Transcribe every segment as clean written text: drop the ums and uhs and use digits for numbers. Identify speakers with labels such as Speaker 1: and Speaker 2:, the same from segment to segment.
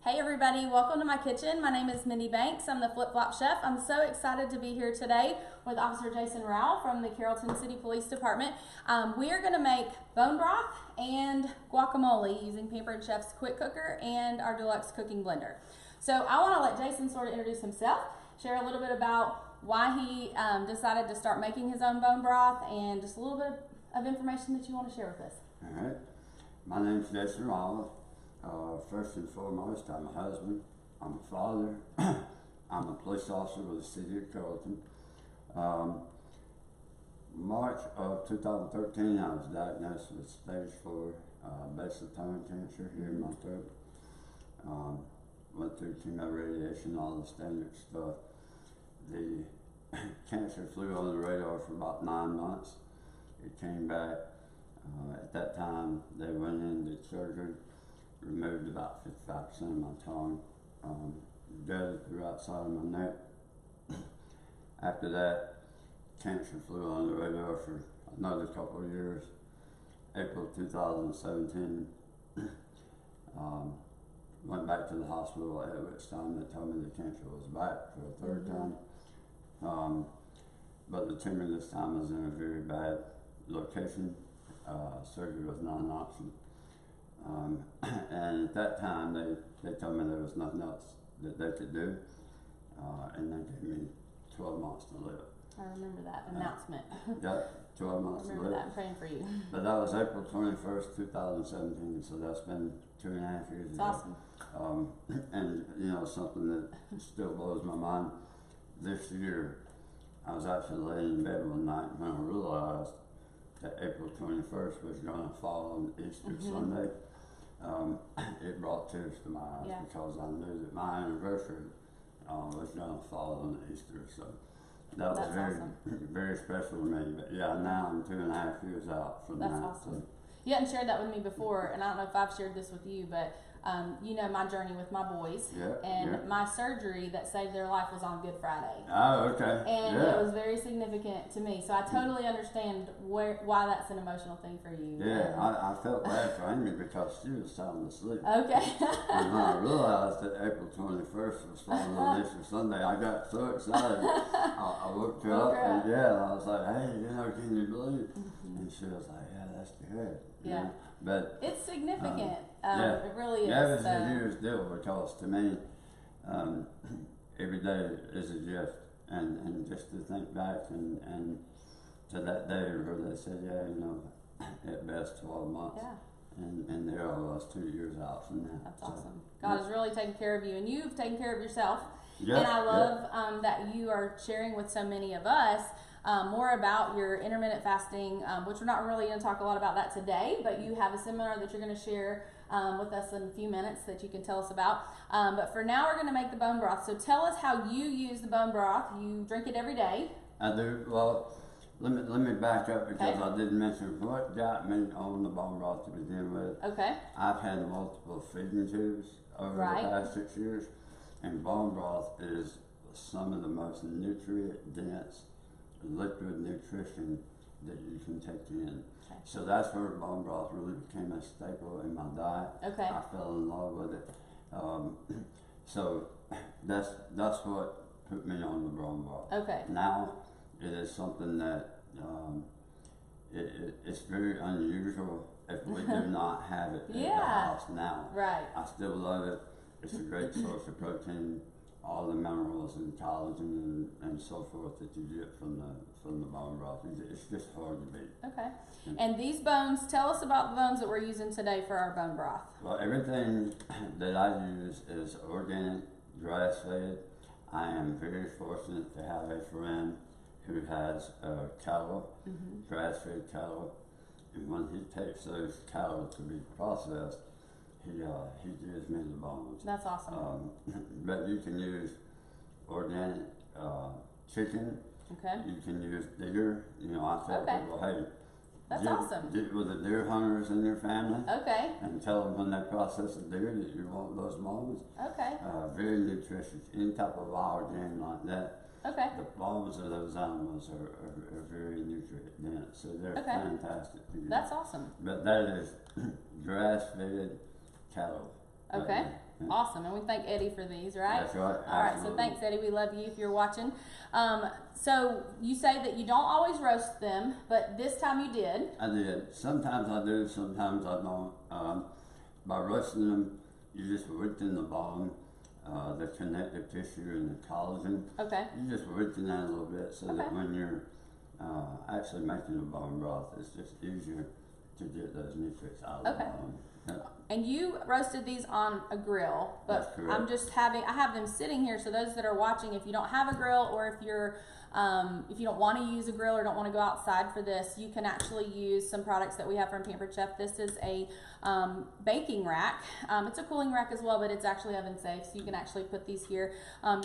Speaker 1: Hey everybody, welcome to my kitchen. My name is Mindy Banks. I'm the Flip Flop Chef. I'm so excited to be here today with Officer Jason Rowell from the Carrollton City Police Department. We are going to make bone broth and guacamole using Pampered Chef's quick cooker and our Deluxe Cooking Blender. So I want to let Jason sort of introduce himself, share a little bit about why he decided to start making his own bone broth, and just a little bit of information that you want to share with us.
Speaker 2: All right. My name's Jason Rowell. First and foremost, I'm a husband, I'm a father, I'm a police officer with the city of Carrollton. March of 2013, I was diagnosed with stage 4 basal tongue cancer here in my throat. Went through chemo radiation, all the standard stuff. The cancer flew on the radar for about 9 months. It came back. At that time, they went in, did surgery, removed about 55% of my tongue, gutted the right side of my neck. After that, cancer flew on the radar for another couple of years. April 2017, went back to the hospital, at which time they told me the cancer was back for a third time. But the tumor this time was in a very bad location. Surgery was not an option. And at that time, they told me there was nothing else that they could do, and they gave me 12 months to live.
Speaker 1: I remember that announcement.
Speaker 2: Yeah, 12 months to live.
Speaker 1: I remember that. I'm praying for you.
Speaker 2: But that was April 21st, 2017, so that's been 2.5 years
Speaker 1: It's
Speaker 2: ago.
Speaker 1: awesome.
Speaker 2: And you know, something that still blows my mind, this year, I was actually laying in bed one night when I realized that April 21st was going to fall on Easter Sunday. It brought tears to my eyes because I knew that my anniversary was going to fall on Easter. So that was very,
Speaker 1: awesome.
Speaker 2: very special to me. But yeah, now I'm 2.5 years out from that.
Speaker 1: That's awesome. You hadn't shared that with me before, and I don't know if I've shared this with you, but you know my journey with my boys. And my surgery that saved their life was on Good Friday.
Speaker 2: Oh, okay.
Speaker 1: And it was very significant to me. So I totally understand why that's an emotional thing for you.
Speaker 2: Yeah, I felt bad for Amy because she was sound asleep.
Speaker 1: Okay.
Speaker 2: And when I realized that April 21st was falling on Easter Sunday, I got so excited. I woke her up and I was like, hey, you know, can you believe? And she was like, yeah, that's good.
Speaker 1: Yeah.
Speaker 2: But
Speaker 1: it's significant. It really is.
Speaker 2: Yeah, it was a huge deal because to me, every day is a gift. And just to think back and to that day where they said, yeah, you know, at best 12 months.
Speaker 1: Yeah.
Speaker 2: And there I was 2 years out from that.
Speaker 1: That's awesome. God has really taken care of you, and you've taken care of yourself.
Speaker 2: Yeah,
Speaker 1: and I love that you are sharing with so many of us more about your intermittent fasting, which we're not really going to talk a lot about that today, but you have a seminar that you're going to share with us in a few minutes that you can tell us about. But for now, we're going to make the bone broth. So tell us how you use the bone broth. You drink it every day.
Speaker 2: I do. Well, let me back up because I didn't mention what got me on the bone broth to begin with.
Speaker 1: Okay.
Speaker 2: I've had multiple feeding tubes over the past 6 years, and bone broth is some of the most nutrient-dense liquid nutrition that you can take in. Okay. So that's where bone broth really became a staple in my diet. Okay. I fell in love with it. So that's what put me on the bone broth. Okay. Now it is something that it's very unusual if we do not have it in the house now. Right. I still love it. It's a great source of protein, all the minerals and collagen and so forth that you get from the bone broth. It's just hard to beat. Okay. And these bones, tell us about the bones that we're using today for our bone broth. Well, everything that I use is organic, grass-fed. I am very fortunate to have a friend who has cattle, grass-fed cattle, and when he takes those cattle to be processed, he gives me the bones. That's awesome. But you can use organic chicken. Okay. You can use deer. You know, I tell people, hey, that's awesome. Get with the deer hunters in your family. Okay. And tell them when they process a deer that you want those bones. Okay. Very nutritious. Any type of wild game like that. Okay. The bones of those animals are very nutrient dense, so they're fantastic to use. That's awesome. But that is grass-fed cattle. Okay.
Speaker 1: Awesome, and we thank Eddie for these, right?
Speaker 2: That's right.
Speaker 1: All right, so thanks, Eddie. We love you if you're watching. So you say that you don't always roast them, but this time you did.
Speaker 2: I did. Sometimes I do, sometimes I don't. By roasting them, you just weaken the bone, the connective tissue and the collagen.
Speaker 1: Okay.
Speaker 2: You just weaken that a little bit so that when you're actually making the bone broth, it's just easier to get those nutrients out of the bone. Yep.
Speaker 1: And you roasted these on a grill, but I'm just I have them sitting here, so those that are watching, if you don't have a grill, or if you're if you don't want to use a grill or don't want to go outside for this, you can actually use some products that we have from Pampered Chef. This is a baking rack. It's a cooling rack as well, but it's actually oven safe, so you can actually put these here.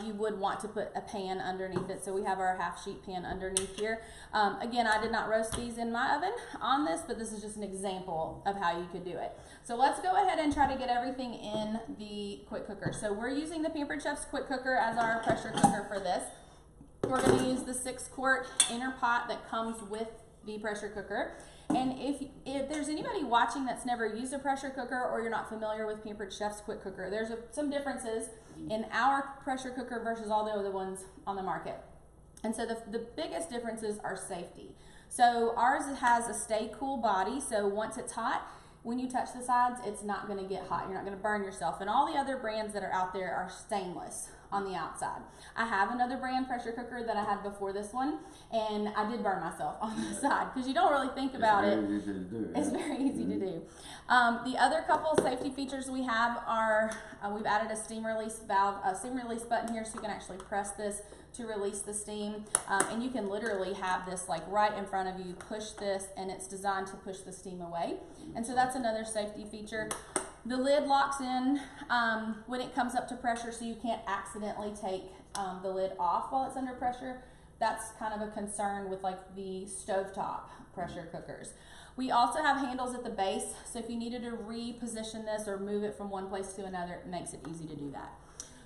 Speaker 1: You would want to put a pan underneath it, so we have our half sheet pan underneath here. Again, I did not roast these in my oven on this, but this is just an example of how you could do it. So let's go ahead and try to get everything in the quick cooker. So we're using the Pampered Chef's quick cooker as our pressure cooker for this. We're going to use the 6-quart inner pot that comes with the pressure cooker. And if there's anybody watching that's never used a pressure cooker, or you're not familiar with Pampered Chef's quick cooker, there's some differences in our pressure cooker versus all the other ones on the market. And so the biggest differences are safety. So ours has a stay cool body, so once it's hot, when you touch the sides, it's not going to get hot. You're not going to burn yourself. And all the other brands that are out there are stainless on the outside. I have another brand pressure cooker that I had before this one, and I did burn myself on the side because you don't really think about it.
Speaker 2: It's very easy to do.
Speaker 1: It's very easy to do. The other couple of safety features we have are we've added a steam release valve, a steam release button here, so you can actually press this to release the steam, and you can literally have this like right in front of you, push this, and it's designed to push the steam away. And so that's another safety feature. The lid locks in when it comes up to pressure, so you can't accidentally take the lid off while it's under pressure. That's kind of a concern with like the stovetop pressure cookers. We also have handles at the base, so if you needed to reposition this or move it from one place to another, it makes it easy to do that.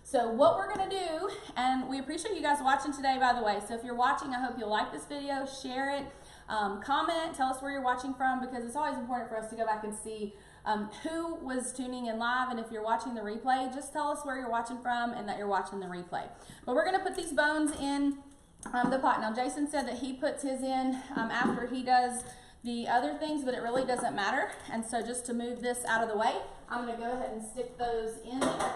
Speaker 1: So what we're going to do, and we appreciate you guys watching today, by the way. So if you're watching, I hope you'll like this video, share it, comment, tell us where you're watching from, because it's always important for us to go back and see who was tuning in live. And if you're watching the replay, just tell us where you're watching from and that you're watching the replay. But we're going to put these bones in the pot. Now, Jason said that he puts his in after he does the other things, but it really doesn't matter. And so just to move this out of the way, I'm going to go ahead and stick those in there.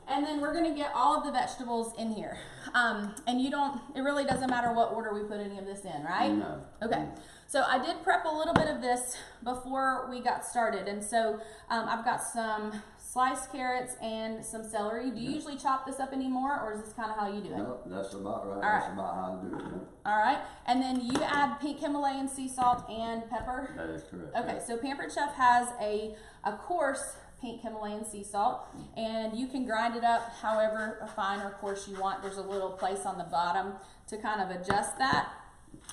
Speaker 1: And then we're going to get all of the vegetables in here. And it really doesn't matter what order we put any of this in, right?
Speaker 2: No.
Speaker 1: Okay. So I did prep a little bit of this before we got started. And so I've got some sliced carrots and some celery. Do you usually chop this up anymore, or is this kind of how you do it?
Speaker 2: No, that's about right.
Speaker 1: All
Speaker 2: that's about how I do it. Yeah.
Speaker 1: All right. And then you add pink Himalayan sea salt and pepper?
Speaker 2: That is correct.
Speaker 1: Okay. So Pampered Chef has a coarse pink Himalayan sea salt, and you can grind it up however fine or coarse you want. There's a little place on the bottom to kind of adjust that.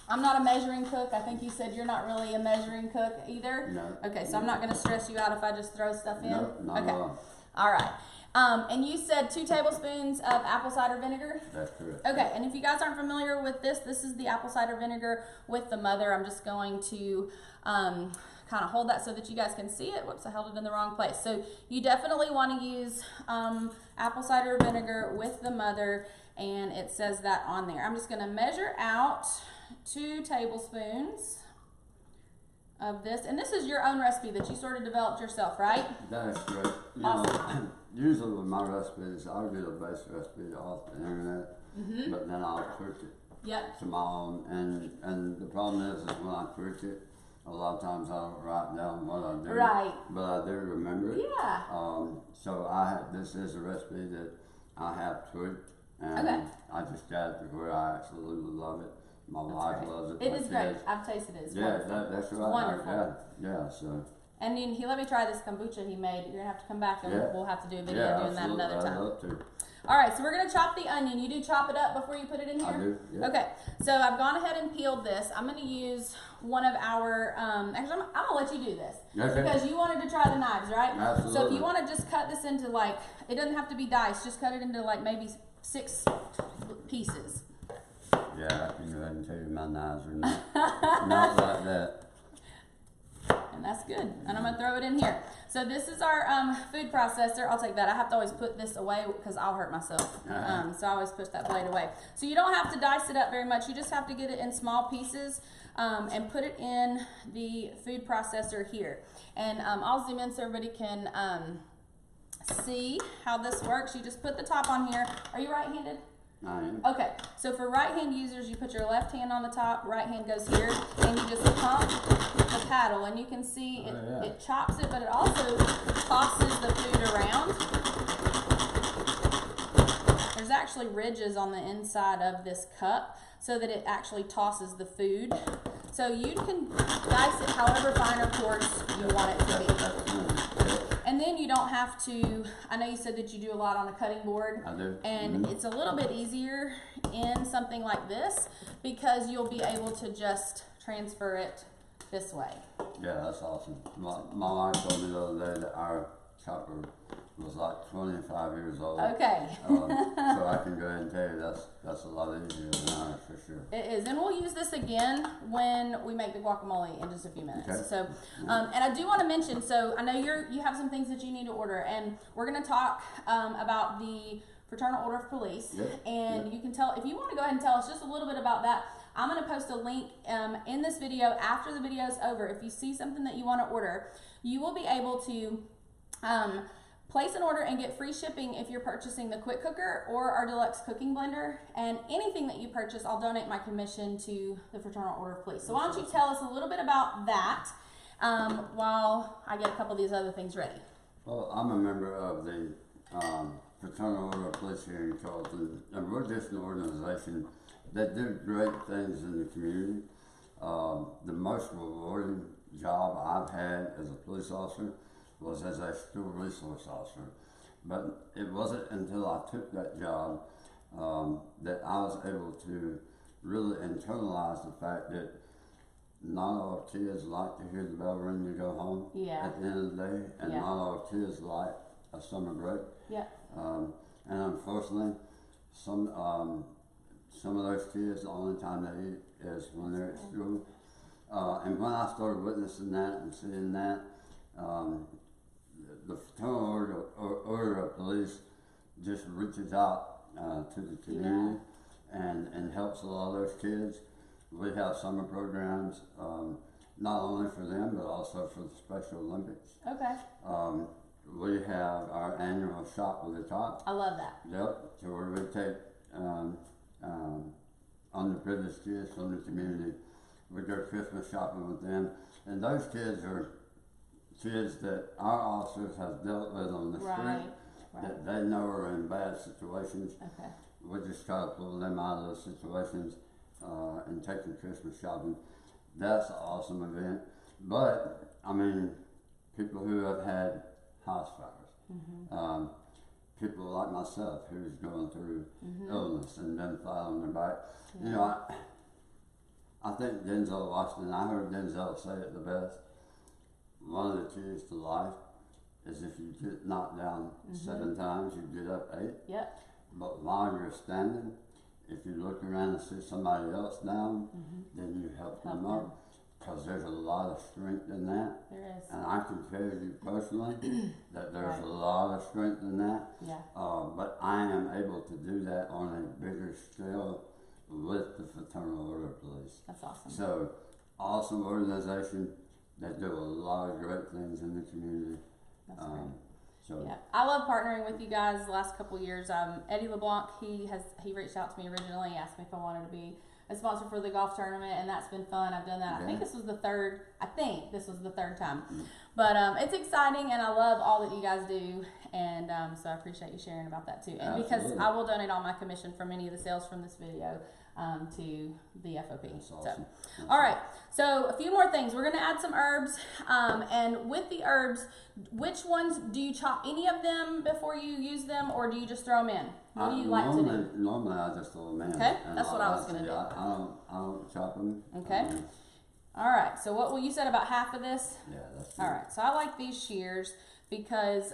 Speaker 1: I'm not a measuring cook. I think you said you're not really a measuring cook either.
Speaker 2: No.
Speaker 1: Okay, so I'm not going to stress you out if I just throw stuff in.
Speaker 2: No, not
Speaker 1: okay.
Speaker 2: at all.
Speaker 1: All right. And you said 2 tablespoons of apple cider vinegar?
Speaker 2: That's correct.
Speaker 1: Okay, and if you guys aren't familiar with this, this is the apple cider vinegar with the mother. I'm just going to kind of hold that so that you guys can see it. Whoops, I held it in the wrong place. So you definitely want to use apple cider vinegar with the mother, and it says that on there. I'm just going to measure out 2 tablespoons of this, and this is your own recipe that you sort of developed yourself, right?
Speaker 2: That is correct.
Speaker 1: Awesome.
Speaker 2: Usually with my recipes, I'll get a base recipe off the internet, but then I'll cook it to my own. And the problem is when I cook it, a lot of times I don't write down what I do.
Speaker 1: Right.
Speaker 2: But I do remember it.
Speaker 1: Yeah.
Speaker 2: So this is a recipe that I have tweaked, and I just got it to where I absolutely love it. My wife loves it.
Speaker 1: It is great. I've tasted it. It's wonderful.
Speaker 2: That's right.
Speaker 1: Wonderful.
Speaker 2: Yeah. So.
Speaker 1: And then he let me try this kombucha he made. You're gonna have to come back and we'll have to do a video doing that another time.
Speaker 2: I'd love to.
Speaker 1: All right, so we're gonna chop the onion. You do chop it up before you put it in here?
Speaker 2: I do. Yeah.
Speaker 1: Okay. So I've gone ahead and peeled this. I'm gonna use one of our. Actually, I'm gonna let you do this because you wanted to try the knives, right?
Speaker 2: Absolutely.
Speaker 1: So if you want to just cut this into like, it doesn't have to be diced. Just cut it into like maybe 6 pieces.
Speaker 2: Yeah, I can go ahead and tell you my knives are not like that.
Speaker 1: and that's good. And I'm gonna throw it in here. So this is our food processor. I'll take that. I have to always put this away because I'll hurt myself. So I always push that blade away. So you don't have to dice it up very much. You just have to get it in small pieces and put it in the food processor here. And I'll zoom in so everybody can see how this works. You just put the top on here. Are you right-handed?
Speaker 2: I am.
Speaker 1: Okay, so for right-hand users, you put your left hand on the top, right hand goes here, and you just pump the paddle, and you can see it chops it, but it also tosses the food around. There's actually ridges on the inside of this cup so that it actually tosses the food. So you can dice it however fine or coarse you want it to be. And then you don't have to, I know you said that you do a lot on a cutting board.
Speaker 2: I do.
Speaker 1: And it's a little bit easier in something like this because you'll be able to just transfer it this way.
Speaker 2: Yeah, that's awesome. My wife told me the other day that our chopper was like 25 years old.
Speaker 1: Okay.
Speaker 2: So I can go ahead and tell you that's a lot easier than ours for sure.
Speaker 1: It is, and we'll use this again when we make the guacamole in just a few minutes.
Speaker 2: Okay.
Speaker 1: So, and I do want to mention, so I know you have some things that you need to order, and we're going to talk about the Fraternal Order of Police, and you can tell, if you want to go ahead and tell us just a little bit about that. I'm going to post a link in this video after the video is over. If you see something that you want to order, you will be able to place an order and get free shipping if you're purchasing the quick cooker or our Deluxe Cooking Blender. And anything that you purchase, I'll donate my commission to the Fraternal Order of Police. So why don't you tell us a little bit about that while I get a couple of these other things ready.
Speaker 2: Well, I'm a member of the Fraternal Order of Police here in Charleston, and we're just an organization that do great things in the community. The most rewarding job I've had as a police officer was as a school resource officer. But it wasn't until I took that job that I was able to really internalize the fact that not all kids like to hear the bell ring to go home at the end of the day, and not all kids like a summer break. And unfortunately, some of those kids, the only time they eat is when they're at school. And when I started witnessing that and seeing that, the Fraternal Order of Police just reaches out to the community and helps a lot of those kids. We have summer programs, not only for them, but also for the Special Olympics.
Speaker 1: Okay.
Speaker 2: We have our annual Shop with the Top.
Speaker 1: I love that.
Speaker 2: Yep, so where we take underprivileged kids from the community. We go Christmas shopping with them, and those kids are kids that our officers have dealt with on the street, that they know are in bad situations.
Speaker 1: Okay.
Speaker 2: We just try to pull them out of those situations and take them Christmas shopping. That's an awesome event. But, I mean, people who have had house fires, people like myself who's going through illness and been flat on their back. You know, I think Denzel Washington, I heard Denzel say it the best. One of the keys to life is if you get knocked down 7 times, you get up 8.
Speaker 1: Yep.
Speaker 2: But while you're standing, if you look around and see somebody else down, then you help them up. Because there's a lot of strength in that.
Speaker 1: There is.
Speaker 2: And I can tell you personally that there's a lot of strength in that.
Speaker 1: Yeah.
Speaker 2: But I am able to do that on a bigger scale with the Fraternal Order of Police.
Speaker 1: That's awesome.
Speaker 2: So, awesome organization. They do a lot of great things in the community.
Speaker 1: That's great.
Speaker 2: So
Speaker 1: yeah, I love partnering with you guys. The last couple of years, Eddie LeBlanc, he reached out to me originally, asked me if I wanted to be a sponsor for the golf tournament, and that's been fun. I've done that. I think this was the third time. But it's exciting, and I love all that you guys do, and so I appreciate you sharing about that too. And because I will donate all my commission from any of the sales from this video to the FOP.
Speaker 2: Awesome.
Speaker 1: So, all right. So a few more things. We're going to add some herbs, and with the herbs, which ones do you chop? Any of them before you use them, or do you just throw them in? What do you like to do?
Speaker 2: Normally, I just throw them in.
Speaker 1: Okay, that's what I was going to do.
Speaker 2: I don't chop them.
Speaker 1: Okay. All right. So what? Well, you said about half of this.
Speaker 2: Yeah, that's good.
Speaker 1: All right. So I like these shears because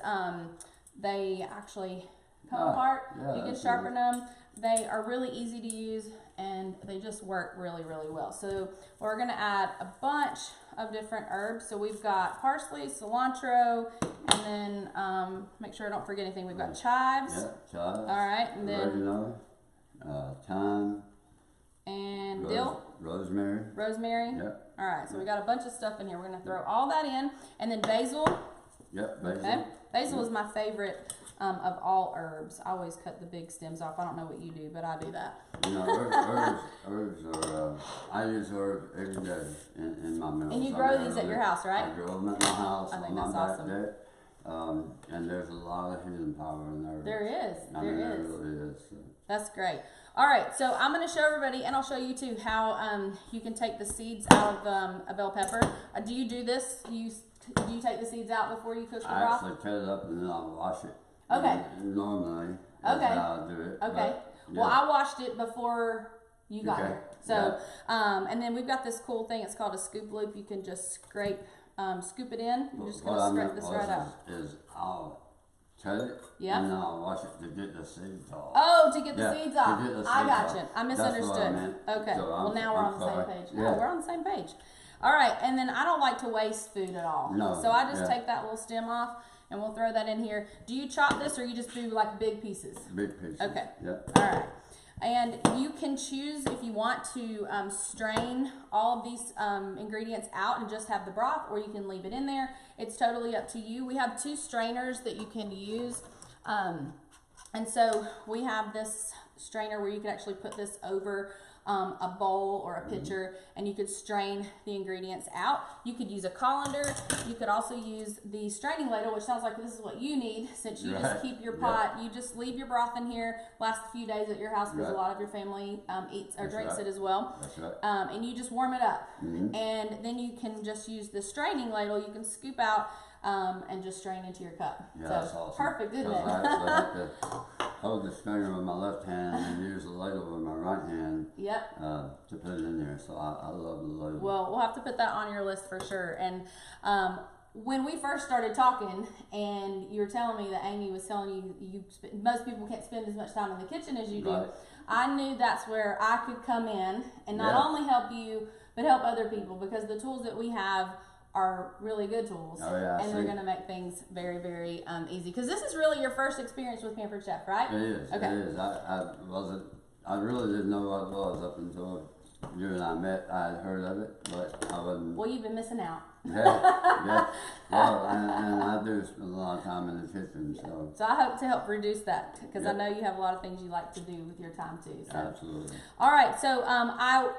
Speaker 1: they actually come apart. You can sharpen them. They are really easy to use and they just work really, really well. So we're gonna add a bunch of different herbs. So we've got parsley, cilantro, and then make sure I don't forget anything. We've got chives.
Speaker 2: Yeah, chives.
Speaker 1: All right, and then
Speaker 2: oregano, thyme,
Speaker 1: and dill.
Speaker 2: Rosemary.
Speaker 1: Rosemary.
Speaker 2: Yep.
Speaker 1: All right, so we got a bunch of stuff in here. We're gonna throw all that in, and then basil.
Speaker 2: Yep, basil.
Speaker 1: Okay. Basil is my favorite of all herbs. I always cut the big stems off. I don't know what you do, but I do that.
Speaker 2: You know, herbs are, I use herbs every day in my meals.
Speaker 1: And you grow these at your house, right?
Speaker 2: I grow them at my house.
Speaker 1: I think
Speaker 2: on
Speaker 1: that's
Speaker 2: my back
Speaker 1: awesome.
Speaker 2: deck. And there's a lot of healing power in herbs.
Speaker 1: There is.
Speaker 2: There really is. So.
Speaker 1: That's great. All right, so I'm going to show everybody, and I'll show you too, how you can take the seeds out of a bell pepper. Do you do this? Do you take the seeds out before you cook the broth?
Speaker 2: I actually cut it up and then I wash it.
Speaker 1: Okay.
Speaker 2: Normally, that's how I do it.
Speaker 1: Okay.
Speaker 2: But, yeah.
Speaker 1: Well, I washed it before you got here. So, and then we've got this cool thing. It's called a scoop loop. You can just scoop it in. You're just going to scrape this right out.
Speaker 2: Is I'll cut it and then I'll wash it to get the seeds off.
Speaker 1: Oh, to get the seeds off.
Speaker 2: To get the seeds
Speaker 1: I got
Speaker 2: off.
Speaker 1: you. I misunderstood.
Speaker 2: That's what I meant.
Speaker 1: Okay.
Speaker 2: So
Speaker 1: well, now we're on the same page.
Speaker 2: Yeah.
Speaker 1: No, we're on the same page. All right, and then I don't like to waste food at all.
Speaker 2: No.
Speaker 1: So I just take that little stem off, and we'll throw that in here. Do you chop this, or you just do like big pieces?
Speaker 2: Big pieces.
Speaker 1: Okay.
Speaker 2: Yep.
Speaker 1: All right. And you can choose if you want to strain all of these ingredients out and just have the broth, or you can leave it in there. It's totally up to you. We have 2 strainers that you can use. And so we have this strainer where you can actually put this over a bowl or a pitcher, and you could strain the ingredients out. You could use a colander. You could also use the straining ladle, which sounds like this is what you need, since you just keep your pot. You just leave your broth in here, last a few days at your house, because a lot of your family eats or drinks it as well.
Speaker 2: That's right.
Speaker 1: And you just warm it up, and then you can just use the straining ladle. You can scoop out and just strain into your cup.
Speaker 2: Yeah,
Speaker 1: so
Speaker 2: that's awesome.
Speaker 1: Perfect, isn't it?
Speaker 2: I actually have to hold the strainer with my left hand and use the ladle with my right hand.
Speaker 1: Yep.
Speaker 2: To put it in there. So I love the ladle.
Speaker 1: Well, we'll have to put that on your list for sure. And when we first started talking, and you were telling me that Amy was telling you most people can't spend as much time in the kitchen as you do, I knew that's where I could come in and not only help you, but help other people, because the tools that we have are really good tools, and they're going to make things very, very easy. Because this is really your first experience with Pampered Chef, right?
Speaker 2: It is. Okay. It is. I really didn't know what it was up until you and I met. I had heard of it, but I wasn't.
Speaker 1: Well, you've been missing out.
Speaker 2: Yeah. Well, and I do spend a lot of time in the kitchen, so.
Speaker 1: So I hope to help reduce that, because I know you have a lot of things you like to do with your time too. So.
Speaker 2: Absolutely.
Speaker 1: All right. So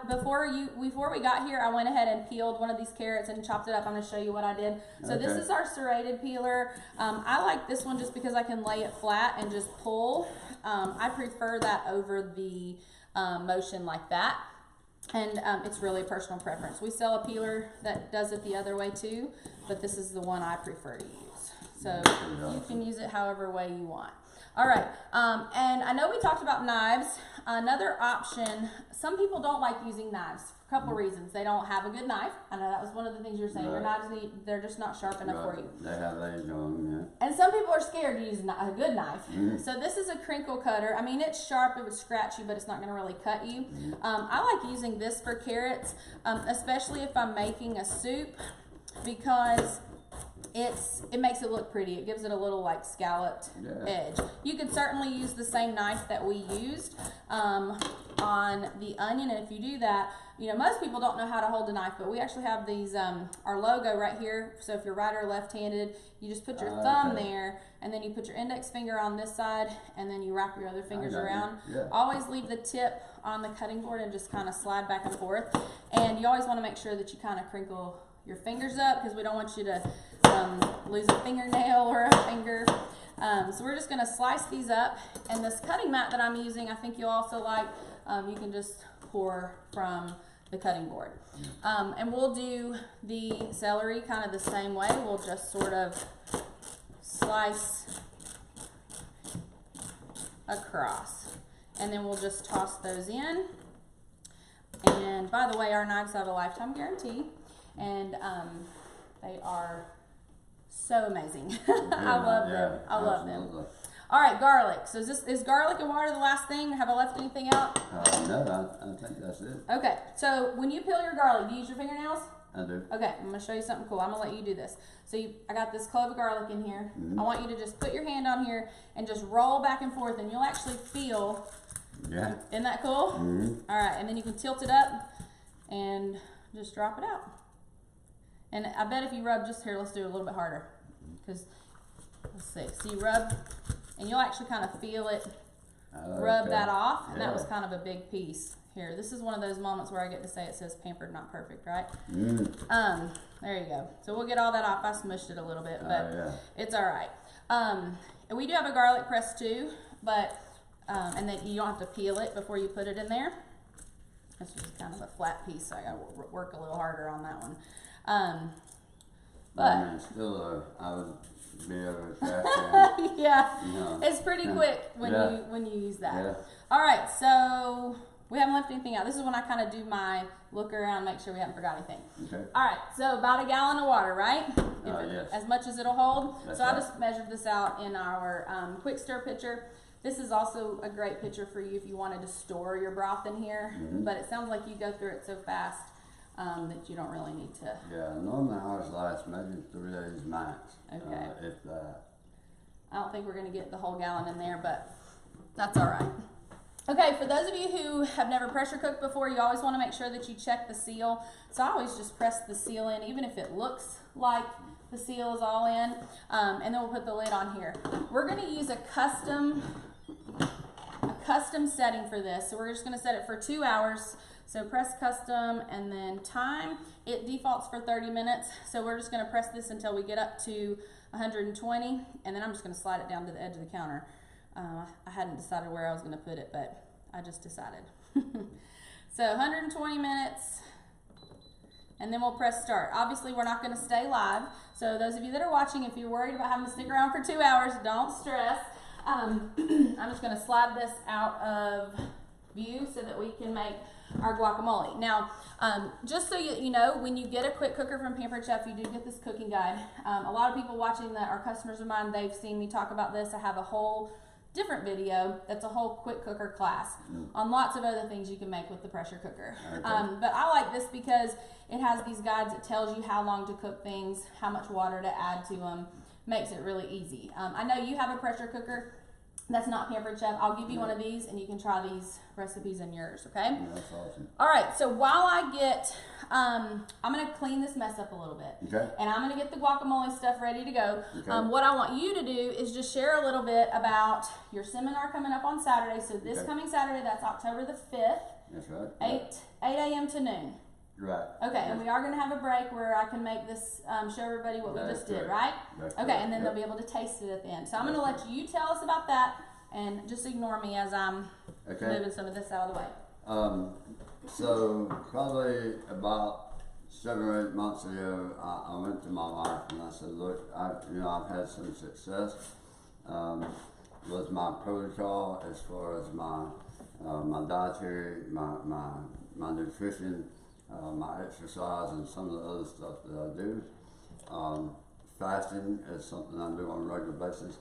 Speaker 1: before we got here, I went ahead and peeled one of these carrots and chopped it up. I'm going to show you what I did. So this is our serrated peeler. I like this one just because I can lay it flat and just pull. I prefer that over the motion like that. And it's really a personal preference. We sell a peeler that does it the other way too, but this is the one I prefer to use. So you can use it however way you want. All right, and I know we talked about knives. Another option, some people don't like using knives. A couple reasons. They don't have a good knife. I know that was one of the things you were saying. Your knives they're just not sharp enough for you.
Speaker 2: They have age on them,
Speaker 1: And some people are scared to use a good knife. So this is a crinkle cutter. I mean, it's sharp, it would scratch you, but it's not going to really cut you. I like using this for carrots, especially if I'm making a soup, because it makes it look pretty. It gives it a little like scalloped edge. You could certainly use the same knife that we used on the onion, and if you do that, you know, most people don't know how to hold a knife, but we actually have these, our logo right here. So if you're right or left-handed, you just put your thumb there, and then you put your index finger on this side, and then you wrap your other fingers around. Always leave the tip on the cutting board and just kind of slide back and forth. And you always want to make sure that you kind of crinkle your fingers up, because we don't want you to lose a fingernail or a finger. So we're just going to slice these up. And this cutting mat that I'm using, I think you'll also like, you can just pour from the cutting board. And we'll do the celery kind of the same way. We'll just sort of slice across, and then we'll just toss those in. And by the way, our knives have a lifetime guarantee, and they are so amazing. I love them. I love them. All right, garlic. So is garlic and water the last thing? Have I left anything out?
Speaker 2: No, I think that's it.
Speaker 1: Okay, so when you peel your garlic, do you use your fingernails?
Speaker 2: I do.
Speaker 1: Okay, I'm gonna show you something cool. I'm gonna let you do this. So I got this clove of garlic in here. I want you to just put your hand on here and just roll back and forth, and you'll actually feel.
Speaker 2: Yeah.
Speaker 1: Isn't that cool? All right, and then you can tilt it up and just drop it out. And I bet if you rub just here, let's do it a little bit harder, because let's see. So you rub, and you'll actually kind of feel it rub that off, and that was kind of a big piece. Here, this is one of those moments where I get to say it says pampered, not perfect, right? There you go. So we'll get all that off. I smushed it a little bit, but it's all right. And we do have a garlic press too, but and then you don't have to peel it before you put it in there. This is kind of a flat piece, so I got to work a little harder on that one. But
Speaker 2: I mean, still, I would be able to
Speaker 1: yeah,
Speaker 2: you know,
Speaker 1: it's pretty quick when you use that. All right, so we haven't left anything out. This is when I kind of do my look around, make sure we haven't forgot anything.
Speaker 2: Okay.
Speaker 1: All right, so about a gallon of water, right?
Speaker 2: Yes.
Speaker 1: As much as it'll hold.
Speaker 2: That's
Speaker 1: so I just measured this out in our quick stir pitcher. This is also a great pitcher for you if you wanted to store your broth in here, but it sounds like you go through it so fast that you don't really need to.
Speaker 2: Yeah, normally ours lasts maybe 3 days max.
Speaker 1: Okay.
Speaker 2: If that.
Speaker 1: I don't think we're going to get the whole gallon in there, but that's all right. Okay, for those of you who have never pressure cooked before, you always want to make sure that you check the seal. So I always just press the seal in, even if it looks like the seal is all in, and then we'll put the lid on here. We're going to use a custom setting for this. So we're just going to set it for 2 hours. So press custom and then time. It defaults for 30 minutes. So we're just going to press this until we get up to 120, and then I'm just going to slide it down to the edge of the counter. I hadn't decided where I was going to put it, but I just decided. So 120 minutes, and then we'll press start. Obviously, we're not going to stay live. So those of you that are watching, if you're worried about having to stick around for 2 hours, don't stress. I'm just going to slide this out of view so that we can make our guacamole. Now, just so you know, when you get a quick cooker from Pampered Chef, you do get this cooking guide. A lot of people watching that are customers of mine, they've seen me talk about this. I have a whole different video that's a whole quick cooker class on lots of other things you can make with the pressure cooker.
Speaker 2: Okay.
Speaker 1: But I like this because it has these guides that tells you how long to cook things, how much water to add to them, makes it really easy. I know you have a pressure cooker that's not Pampered Chef. I'll give you one of these and you can try these recipes in yours, okay?
Speaker 2: Yeah, that's awesome.
Speaker 1: All right, so while I get, I'm going to clean this mess up a little bit.
Speaker 2: Okay.
Speaker 1: And I'm going to get the guacamole stuff ready to go.
Speaker 2: Okay.
Speaker 1: What I want you to do is just share a little bit about your seminar coming up on Saturday. So this coming Saturday, that's October the 5th.
Speaker 2: That's right.
Speaker 1: 8 a.m. to noon.
Speaker 2: Right.
Speaker 1: Okay, and we are going to have a break where I can make this, show everybody what we just did, right?
Speaker 2: That's
Speaker 1: okay,
Speaker 2: correct.
Speaker 1: and then they'll be able to taste it at the end. So I'm going to let you tell us about that, and just ignore me as I'm moving some of this out of the way.
Speaker 2: So probably about 7 or 8 months ago, I went to my wife and I said, look, I've had some success with my protocol as far as my dietary, my nutrition, my exercise, and some of the other stuff that I do. Fasting is something I do on a regular basis.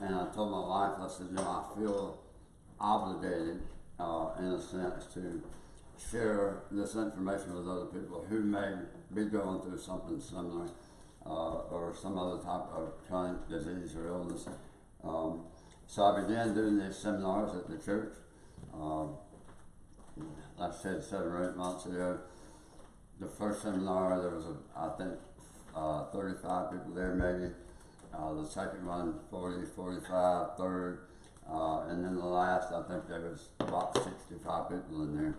Speaker 2: And I told my wife, I said, I feel obligated, in a sense, to share this information with other people who may be going through something similar, or some other type of chronic disease or illness. So I began doing these seminars at the church. Like I said, 7 or 8 months ago. The first seminar, there was, I think, 35 people there maybe. The second one, 40, 45, third, and then the last, I think there was about 65 people in there.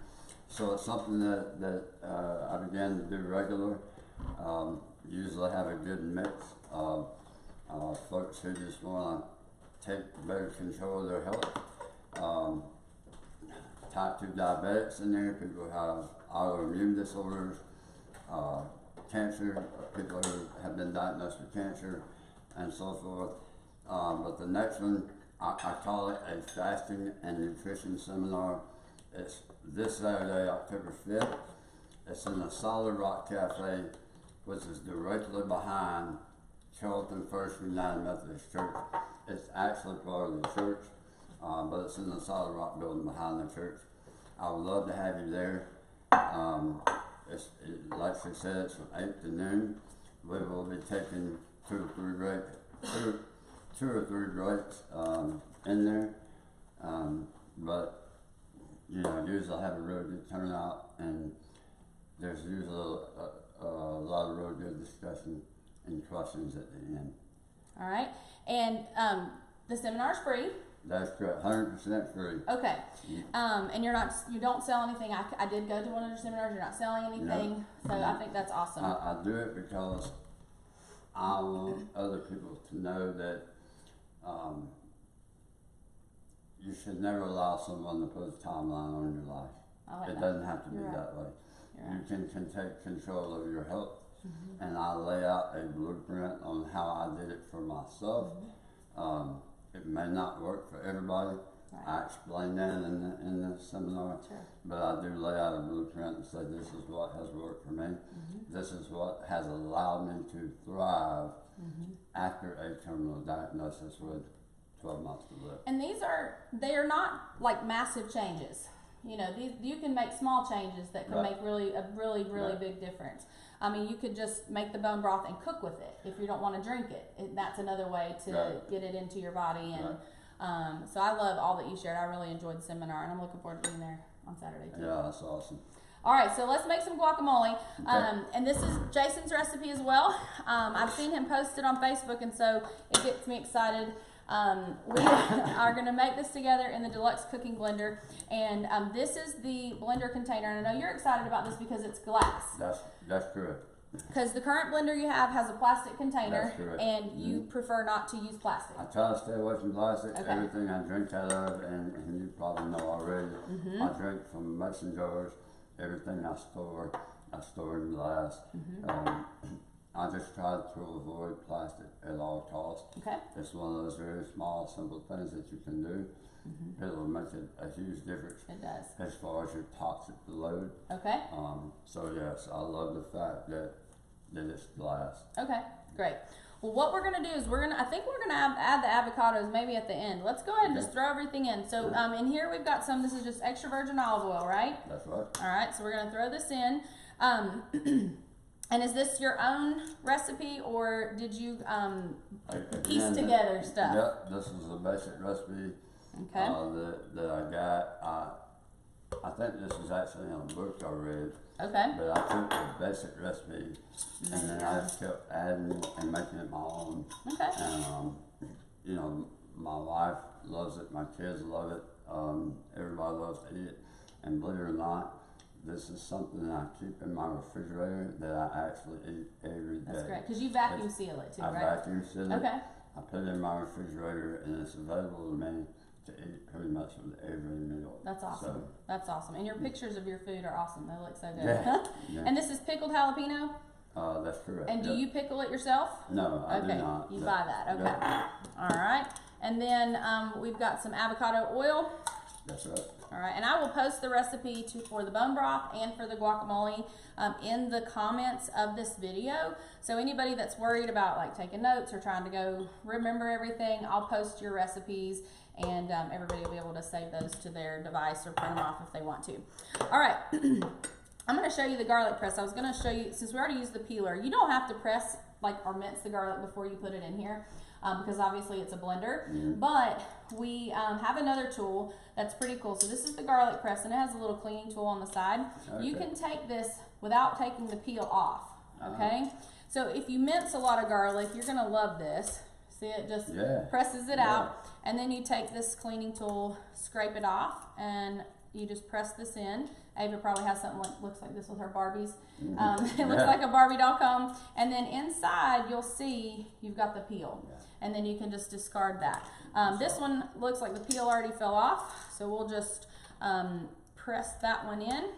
Speaker 2: So it's something that I began to do regular. Usually have a good mix of folks who just want to take better control of their health. Type 2 diabetics in there, people who have autoimmune disorders, cancer, people who have been diagnosed with cancer, and so forth. But the next one, I call it a fasting and nutrition seminar. It's this Saturday, October 5th. It's in the Solid Rock Cafe, which is directly behind Charlton First United Methodist Church. It's actually part of the church, but it's in the solid rock building behind the church. I would love to have you there. Like she said, it's from 8 to noon. We will be taking two or three breaks in there. But you know, usually I have a really good turnout, and there's usually a lot of really good discussion and questions at the end.
Speaker 1: All right, and the seminar's free.
Speaker 2: That's correct, 100% free.
Speaker 1: Okay, and you don't sell anything. I did go to one of your seminars. You're not selling anything, so I think that's awesome.
Speaker 2: I do it because I want other people to know that you should never allow someone to put a timeline on your life. It doesn't have to be that way. You can take control of your health, and I lay out a blueprint on how I did it for myself. It may not work for everybody. I explain that in the seminar, but I do lay out a blueprint and say this is what has worked for me. This is what has allowed me to thrive after a terminal diagnosis with 12 months to live.
Speaker 1: And they are not like massive changes. You know, you can make small changes that can make a really big difference. I mean, you could just make the bone broth and cook with it if you don't want to drink it. That's another way to get it into your body. And so I love all that you shared. I really enjoyed the seminar, and I'm looking forward to being there on Saturday too.
Speaker 2: Yeah, that's awesome.
Speaker 1: All right, so let's make some guacamole. And this is Jason's recipe as well. I've seen him post it on Facebook, and so it gets me excited. We are going to make this together in the Deluxe Cooking Blender, and this is the blender container. And I know you're excited about this because it's glass.
Speaker 2: That's correct.
Speaker 1: Because the current blender you have has a plastic container,
Speaker 2: That's correct.
Speaker 1: And you prefer not to use plastic.
Speaker 2: I try to stay away from plastic. Everything I drink out of, and you probably know already, I drink from mason jars. Everything I store in glass. I just try to avoid plastic at all costs. It's one of those very small, simple things that you can do. It'll make a huge difference.
Speaker 1: It does.
Speaker 2: As far as your toxic load. So yes, I love the fact that it's glass.
Speaker 1: Okay, great. Well, what we're gonna do is I think we're gonna add the avocados maybe at the end. Let's go ahead and just throw everything in. So in here we've got this is just extra virgin olive oil, right?
Speaker 2: That's right.
Speaker 1: All right, so we're gonna throw this in. And is this your own recipe, or did you piece together stuff?
Speaker 2: Yep, this is a basic recipe that I got. I think this is actually in a book I read. But I took the basic recipe and then I just kept adding and making it my own. And you know, my wife loves it, my kids love it, everybody loves to eat it. And believe it or not, this is something that I keep in my refrigerator that I actually eat every day.
Speaker 1: That's great, because you vacuum seal it too, right?
Speaker 2: I vacuum seal it. I put it in my refrigerator and it's available to me to eat pretty much with every meal.
Speaker 1: That's awesome. That's awesome. And your pictures of your food are awesome. They look so good. And this is pickled jalapeno?
Speaker 2: That's correct.
Speaker 1: And do you pickle it yourself?
Speaker 2: No, I do not.
Speaker 1: You buy that. All right. And then we've got some avocado oil.
Speaker 2: That's right.
Speaker 1: All right, and I will post the recipe for the bone broth and for the guacamole in the comments of this video. So anybody that's worried about like taking notes or trying to go remember everything, I'll post your recipes, and everybody will be able to save those to their device or print them off if they want to. All right, I'm going to show you the garlic press. I was going to show you, since we already used the peeler, you don't have to press or mince the garlic before you put it in here. Because obviously it's a blender, but we have another tool that's pretty cool. So this is the garlic press, and it has a little cleaning tool on the side. You can take this without taking the peel off, okay? So if you mince a lot of garlic, you're gonna love this. See, it just presses it out, and then you take this cleaning tool, scrape it off, and you just press this in. Ava probably has something that looks like this with her Barbies. It looks like a Barbie doll comb. And then inside, you'll see you've got the peel. And then you can just discard that. This one looks like the peel already fell off. So we'll just press that one in.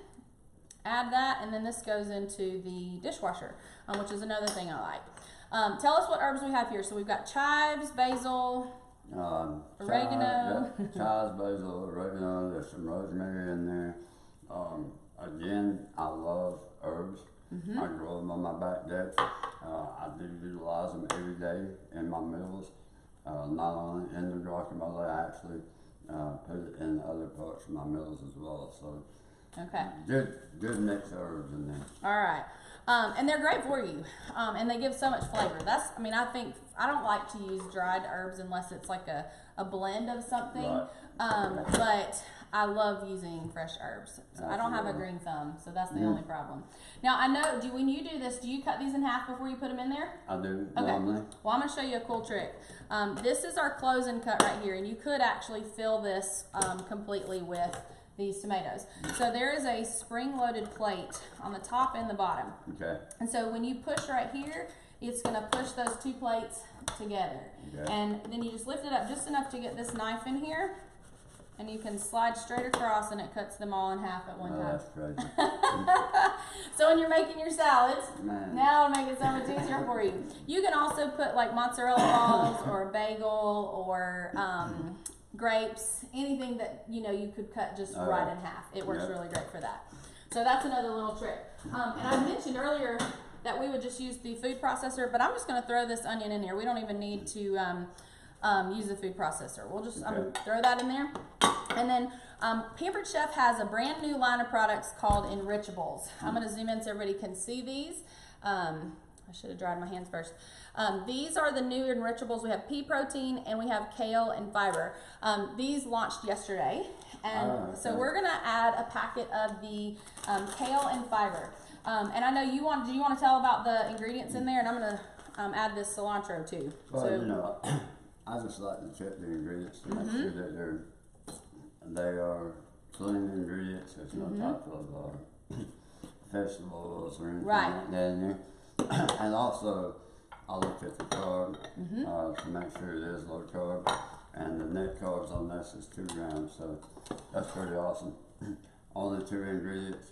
Speaker 1: Add that, and then this goes into the dishwasher, which is another thing I like. Tell us what herbs we have here. So we've got chives, basil, oregano.
Speaker 2: Chives, basil, oregano. There's some rosemary in there. Again, I love herbs. I grow them on my back deck. I do utilize them every day in my meals. not only in the guacamole, I actually put it in other parts of my meals as well. So
Speaker 1: okay,
Speaker 2: good mixed herbs in there.
Speaker 1: All right. And they're great for you, and they give so much flavor. I mean, I think I don't like to use dried herbs unless it's like a blend of something. Right. But I love using fresh herbs. So I don't have a green thumb, so that's the only problem. Now I know, when you do this, do you cut these in half before you put them in there?
Speaker 2: I do.
Speaker 1: Okay.
Speaker 2: Normally.
Speaker 1: Well, I'm going to show you a cool trick. This is our closing cut right here, and you could actually fill this completely with these tomatoes. So there is a spring-loaded plate on the top and the bottom.
Speaker 2: Okay.
Speaker 1: And so when you push right here, it's going to push those two plates together. Okay. And then you just lift it up just enough to get this knife in here, and you can slide straight across, and it cuts them all in half at one time.
Speaker 2: That's crazy.
Speaker 1: So when you're making your salads, now it'll make it so much easier for you. You can also put like mozzarella balls or a bagel or grapes, anything that you could cut just right in half. It works really great for that. So that's another little trick. And I mentioned earlier that we would just use the food processor, but I'm just going to throw this onion in here. We don't even need to use the food processor. We'll just I'm going to throw that in there. And then Pampered Chef has a brand new line of products called Enrichables. I'm going to zoom in so everybody can see these. I should have dried my hands first. These are the new Enrichables. We have pea protein and we have kale and fiber. These launched yesterday. And so we're going to add a packet of the kale and fiber. And I know do you want to tell about the ingredients in there? And I'm going to add this cilantro too.
Speaker 2: Well, so, I just like to check the ingredients to make sure that they are clean ingredients. There's no type of vegetables or anything like that in there. And also, I looked at the carb to make sure it is low carb, and the net carbs on this is 2 grams, so that's pretty awesome. Only 2 ingredients: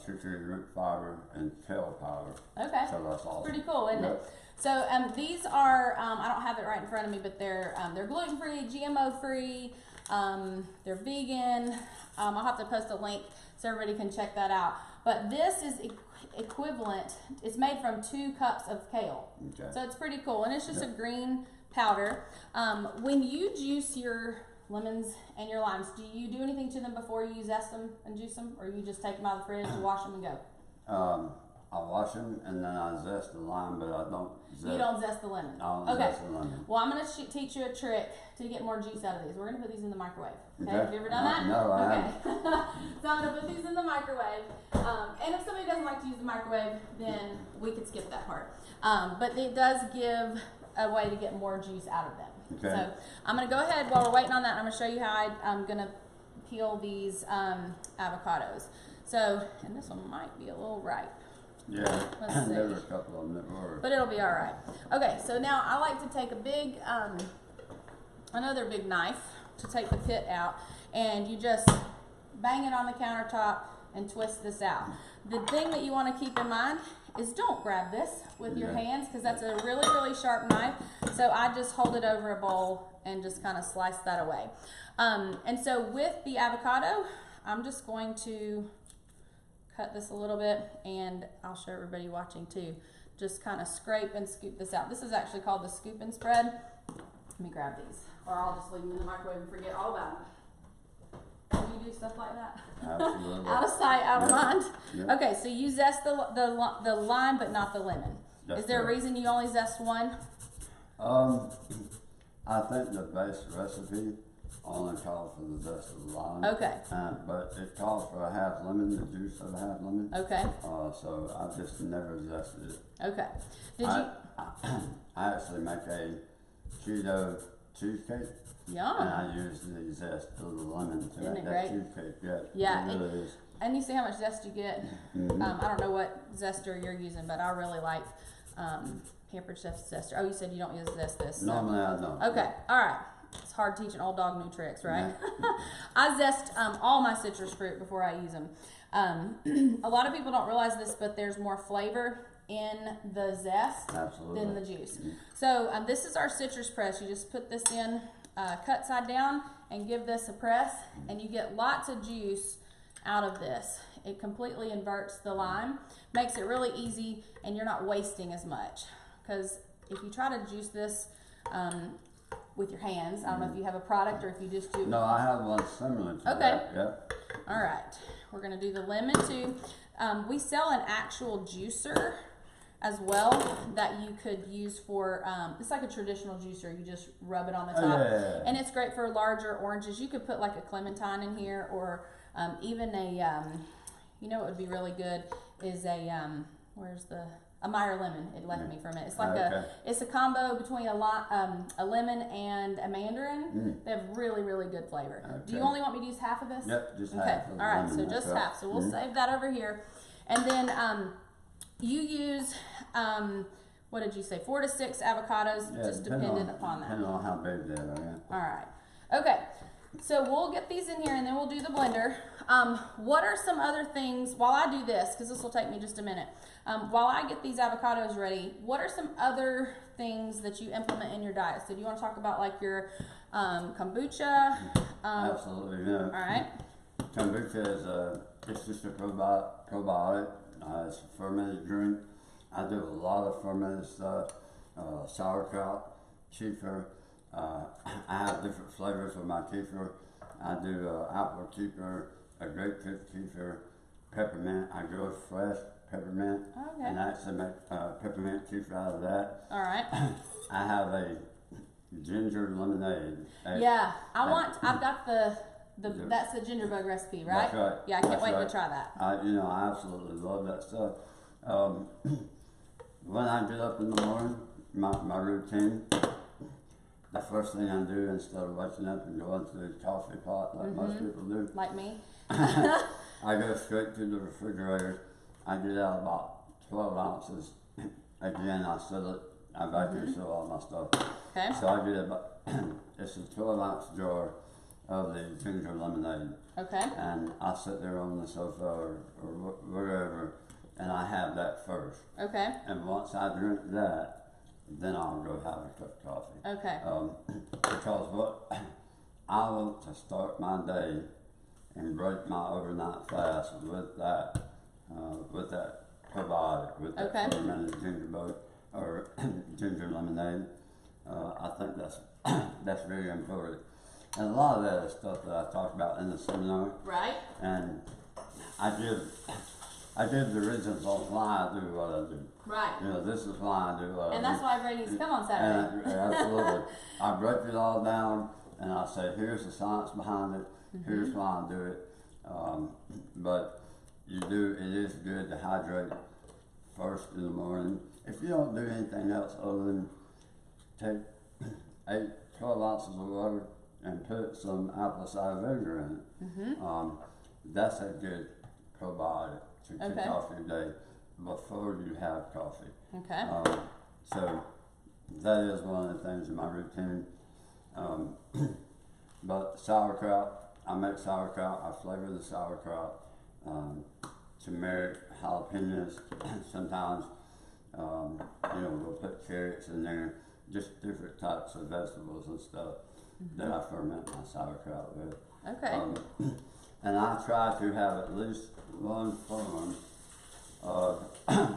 Speaker 2: chicory root fiber and kale powder. Okay, so that's awesome.
Speaker 1: Pretty cool, isn't it? So these are I don't have it right in front of me, but they're gluten free, GMO free. They're vegan. I'll have to post a link so everybody can check that out. But this is equivalent. It's made from 2 cups of kale. Okay. So it's pretty cool, and it's just a green powder. When you juice your lemons and your limes, do you do anything to them before you zest them and juice them, or you just take them out of the fridge, wash them, and go?
Speaker 2: I wash them and then I zest the lime, but I don't zest.
Speaker 1: You don't zest the lemon?
Speaker 2: I don't zest the lemon.
Speaker 1: Well, I'm going to teach you a trick to get more juice out of these. We're going to put these in the microwave. Okay? Have you ever done that?
Speaker 2: No, I haven't.
Speaker 1: So I'm going to put these in the microwave. And if somebody doesn't like to use the microwave, then we could skip that part. But it does give a way to get more juice out of them. Okay. So I'm going to go ahead while we're waiting on that. I'm going to show you how I'm going to peel these avocados. So, and this one might be a little ripe.
Speaker 2: Yeah, there were a couple of them that were.
Speaker 1: But it'll be all right. Okay, so now I like to take a big, another big knife to take the pit out, and you just bang it on the countertop and twist this out. The thing that you want to keep in mind is don't grab this with your hands, because that's a really, really sharp knife. So I just hold it over a bowl and just kind of slice that away. And so with the avocado, I'm just going to cut this a little bit, and I'll show everybody watching too. Just kind of scrape and scoop this out. This is actually called the scoop and spread. Let me grab these, or I'll just leave them in the microwave and forget all about them. Do you do stuff like that?
Speaker 2: Absolutely.
Speaker 1: Out of sight, out of mind. Yep. Okay, so you zest the lime, but not the lemon. That's is there a reason you only zest one?
Speaker 2: I think the base recipe only calls for the zest of the lime.
Speaker 1: Okay.
Speaker 2: But it calls for a half lemon, the juice of a half lemon.
Speaker 1: Okay.
Speaker 2: So I just never zested it.
Speaker 1: Okay.
Speaker 2: I actually make a keto cheesecake.
Speaker 1: Yum.
Speaker 2: And I use the zest of the lemon to make that cheesecake.
Speaker 1: Yeah.
Speaker 2: It really is.
Speaker 1: And you see how much zest you get. I don't know what zester you're using, but I really like Pampered Chef zester. Oh, you said you don't use zest this. So.
Speaker 2: Normally I don't.
Speaker 1: Okay. All right. It's hard teaching old dog new tricks, right? Yeah. I zest all my citrus fruit before I use them. A lot of people don't realize this, but there's more flavor in the zest than the juice. So this is our citrus press. You just put this in, cut side down, and give this a press, and you get lots of juice out of this. It completely inverts the lime, makes it really easy, and you're not wasting as much. Because if you try to juice this with your hands. I don't know if you have a product or if you just do.
Speaker 2: No, I have one similar to that. Yep.
Speaker 1: All right, we're gonna do the lemon too. We sell an actual juicer as well that you could use for, it's like a traditional juicer. You just rub it on the top. And it's great for larger oranges. You could put like a clementine in here, or even a, you know what would be really good is a, a Meyer lemon. It left me for a minute. It's like it's a combo between a lemon and a mandarin. They have really, really good flavor. Do you only want me to use half of this?
Speaker 2: Yep, just half.
Speaker 1: Okay, all right, so just half. So we'll save that over here. And then you use, what did you say, 4 to 6 avocados, just dependent upon that.
Speaker 2: Depending on how big they are.
Speaker 1: All right. Okay. So we'll get these in here and then we'll do the blender. What are some other things, while I do this, because this will take me just a minute, while I get these avocados ready, what are some other things that you implement in your diet? So do you want to talk about like your kombucha?
Speaker 2: Absolutely, yeah.
Speaker 1: All right.
Speaker 2: Kombucha is it's just a probiotic. It's a fermented drink. I do a lot of fermented stuff, sauerkraut, kefir. I have different flavors of my kefir. I do apple kefir, a grapefruit kefir, peppermint. I grow fresh peppermint and I actually make peppermint kefir out of that.
Speaker 1: All right.
Speaker 2: I have a ginger lemonade.
Speaker 1: I've got that's the ginger bug recipe, right?
Speaker 2: That's right.
Speaker 1: Yeah, I can't wait to try that.
Speaker 2: I absolutely love that stuff. When I get up in the morning, my routine, the first thing I do instead of waking up and going to the coffee pot like most people do.
Speaker 1: Like me.
Speaker 2: I go straight to the refrigerator. I get out about 12 ounces. Again, I seal it. I vacuum seal all my stuff.
Speaker 1: Okay.
Speaker 2: So I get about, it's a 12-ounce jar of the ginger lemonade.
Speaker 1: Okay. And
Speaker 2: I sit there on the sofa or wherever, and I have that first.
Speaker 1: Okay.
Speaker 2: And once I drink that, then I'll go have a cup of coffee.
Speaker 1: Okay.
Speaker 2: Because what I want to start my day and break my overnight fast with that probiotic, with that fermented ginger bug or ginger lemonade. I think that's very important. And a lot of that is stuff that I talk about in the seminar.
Speaker 1: Right.
Speaker 2: And I give the reasons on why I do what I do.
Speaker 1: Right.
Speaker 2: You know, this is why I do what I do.
Speaker 1: And that's why everybody needs to come on Saturday.
Speaker 2: Absolutely. I break it all down and I say, here's the science behind it. Here's why I do it. But it is good to hydrate first in the morning. If you don't do anything else other than take 12 ounces of water and put some apple cider vinegar in it, that's a good probiotic to kick off your day before you have coffee.
Speaker 1: Okay.
Speaker 2: So that is one of the things in my routine. But sauerkraut, I make sauerkraut. I flavor the sauerkraut. Turmeric, jalapenos. Sometimes, we'll put carrots in there. Just different types of vegetables and stuff that I ferment my sauerkraut with.
Speaker 1: Okay.
Speaker 2: And I try to have at least one form of a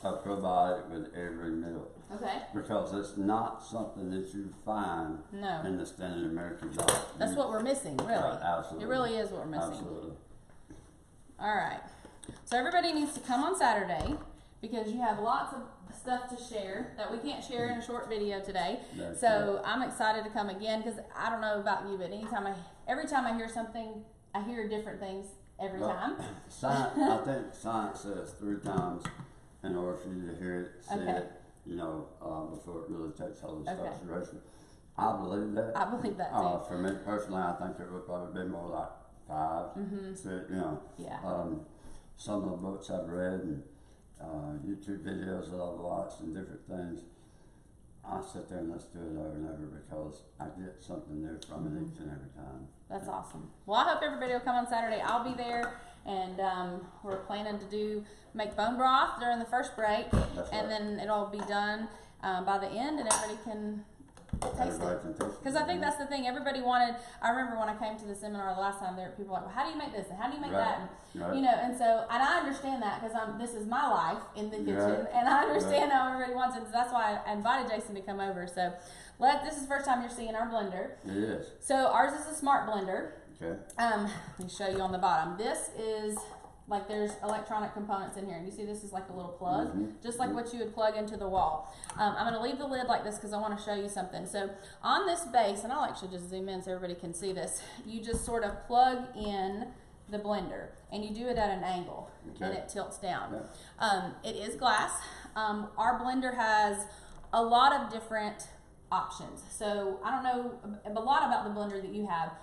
Speaker 2: probiotic with every meal.
Speaker 1: Okay.
Speaker 2: Because it's not something that you find in the standard American diet.
Speaker 1: That's what we're missing, really.
Speaker 2: Absolutely.
Speaker 1: It really is what we're missing.
Speaker 2: Absolutely.
Speaker 1: All right. So everybody needs to come on Saturday because you have lots of stuff to share that we can't share in a short video today. So I'm excited to come again because I don't know about you, but every time I hear something, I hear different things every time.
Speaker 2: I think science says 3 times in order for you to hear it, see it, before it really takes hold of consideration. I believe that.
Speaker 1: I believe that too.
Speaker 2: For me personally, I think it would probably be more like 5, 6, some of the books I've read and YouTube videos that I've watched and different things, I sit there and let's do it over and over because I get something new from it each and every time.
Speaker 1: That's awesome. Well, I hope everybody will come on Saturday. I'll be there, and we're planning to make bone broth during the first break, and then it'll be done by the end, and everybody can taste it. Because I think that's the thing. Everybody wanted. I remember when I came to the seminar the last time, there were people like, well, how do you make this and how do you make that? And, you know, and so and I understand that because this is my life in the kitchen, and I understand how everybody wants it. So that's why I invited Jason to come over. So this is the first time you're seeing our blender.
Speaker 2: It is.
Speaker 1: So ours is a smart blender.
Speaker 2: Okay.
Speaker 1: Let me show you on the bottom. This is like there's electronic components in here. And you see this is like a little plug, just like what you would plug into the wall. I'm going to leave the lid like this because I want to show you something. So on this base, and I'll actually just zoom in so everybody can see this, you just sort of plug in the blender and you do it at an angle and it tilts down. It is glass. Our blender has a lot of different options. So I don't know a lot about the blender that you have,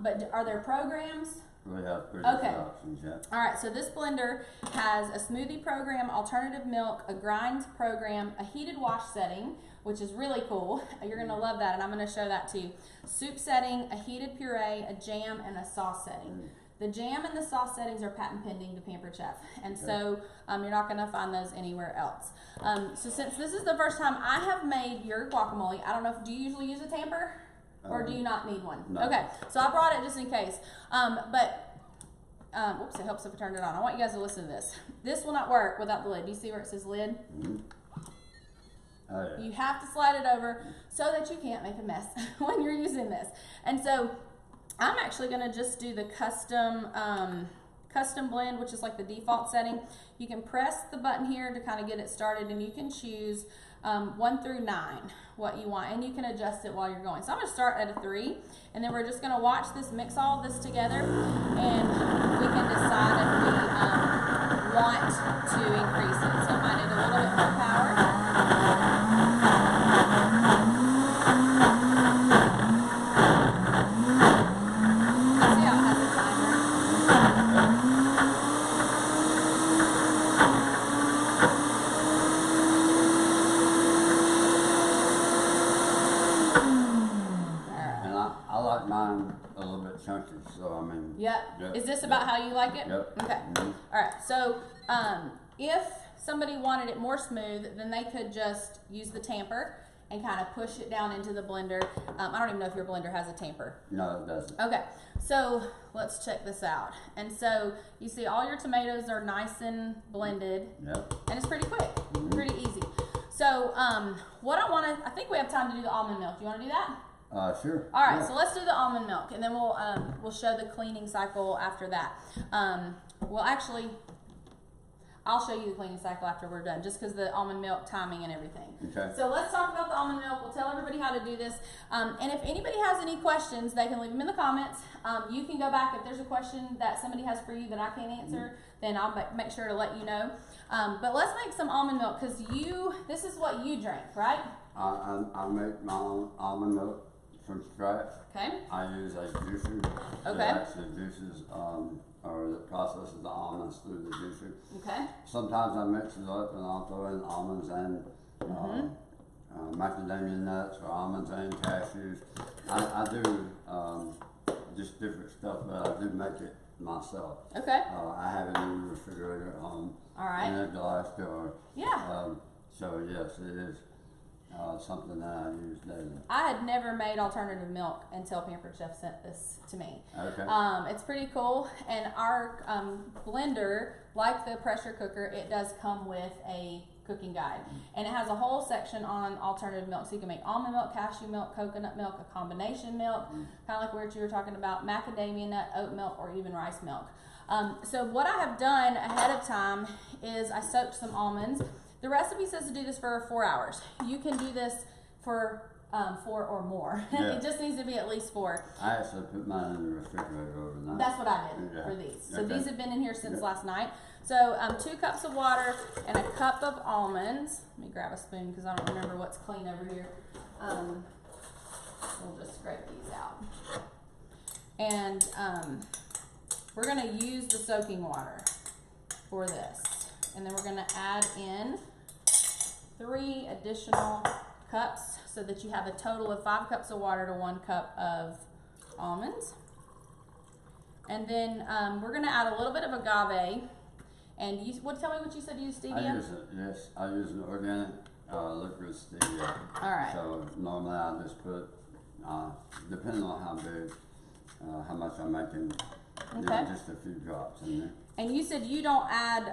Speaker 1: but are there programs?
Speaker 2: We have pretty good options,
Speaker 1: All right, so this blender has a smoothie program, alternative milk, a grind program, a heated wash setting, which is really cool. You're gonna love that, and I'm gonna show that to you. Soup setting, a heated puree, a jam, and a sauce setting. The jam and the sauce settings are patent pending to Pampered Chef, and so you're not gonna find those anywhere else. So since this is the first time I have made your guacamole, I don't know, do you usually use a tamper? Or do you not need one?
Speaker 2: No.
Speaker 1: Okay, so I brought it just in case. Whoops, it helps if I turn it on. I want you guys to listen to this. This will not work without the lid. Do you see where it says lid?
Speaker 2: Oh, yeah.
Speaker 1: You have to slide it over so that you can't make a mess when you're using this. And so I'm actually gonna just do the custom blend, which is like the default setting. You can press the button here to kind of get it started, and you can choose 1 through 9 what you want, and you can adjust it while you're going. So I'm going to start at a 3, and then we're just going to watch this, mix all of this together, and we can decide if we want to increase it. So I might need a little bit more power. See how it has a timer.
Speaker 2: I like mine a little bit chunky, so I mean.
Speaker 1: Yep. Is this about how you like it?
Speaker 2: Yep.
Speaker 1: Okay. All right. So if somebody wanted it more smooth, then they could just use the tamper and kind of push it down into the blender. I don't even know if your blender has a tamper.
Speaker 2: No, it doesn't.
Speaker 1: Okay. So let's check this out. And so you see all your tomatoes are nice and blended.
Speaker 2: Yep.
Speaker 1: And it's pretty quick. Pretty easy. So I think we have time to do the almond milk. Do you want to do that?
Speaker 2: Sure.
Speaker 1: All right, so let's do the almond milk, and then we'll show the cleaning cycle after that. Well, actually, I'll show you the cleaning cycle after we're done, just because the almond milk timing and everything.
Speaker 2: Okay.
Speaker 1: So let's talk about the almond milk. We'll tell everybody how to do this. And if anybody has any questions, they can leave them in the comments. You can go back if there's a question that somebody has for you that I can't answer, then I'll make sure to let you know. But let's make some almond milk, because this is what you drink, right?
Speaker 2: I make my own almond milk from scratch.
Speaker 1: Okay.
Speaker 2: I use a juicer that actually juices or that processes the almonds through the juicer.
Speaker 1: Okay.
Speaker 2: Sometimes I mix it up and I'll throw in almonds and macadamia nuts or almonds and cashews. I do just different stuff, but I do make it myself.
Speaker 1: Okay.
Speaker 2: I have it in the refrigerator at home.
Speaker 1: All right.
Speaker 2: In a glass jar.
Speaker 1: Yeah.
Speaker 2: So yes, it is something that I use daily.
Speaker 1: I had never made alternative milk until Pampered Chef sent this to me.
Speaker 2: Okay.
Speaker 1: It's pretty cool, and our blender, like the pressure cooker, it does come with a cooking guide, and it has a whole section on alternative milk. So you can make almond milk, cashew milk, coconut milk, a combination milk, kind of like what you were talking about, macadamia nut, oat milk, or even rice milk. So what I have done ahead of time is I soaked some almonds. The recipe says to do this for 4 hours. You can do this for 4 or more.
Speaker 2: Yeah.
Speaker 1: It just needs to be at least 4.
Speaker 2: I actually put mine in the refrigerator overnight.
Speaker 1: That's what I did for these. So these have been in here since last night. So 2 cups of water and a cup of almonds. Let me grab a spoon because I don't remember what's clean over here. We'll just scrape these out. And we're going to use the soaking water for this. And then we're going to add in 3 additional cups so that you have a total of 5 cups of water to 1 cup of almonds. And then we're going to add a little bit of agave. And tell me what you said you use, stevia?
Speaker 2: I use it, yes. I use an organic liquid stevia.
Speaker 1: All right.
Speaker 2: So normally I just put, depending on how big, how much I'm making, you know, just a few drops in there.
Speaker 1: And you said you don't add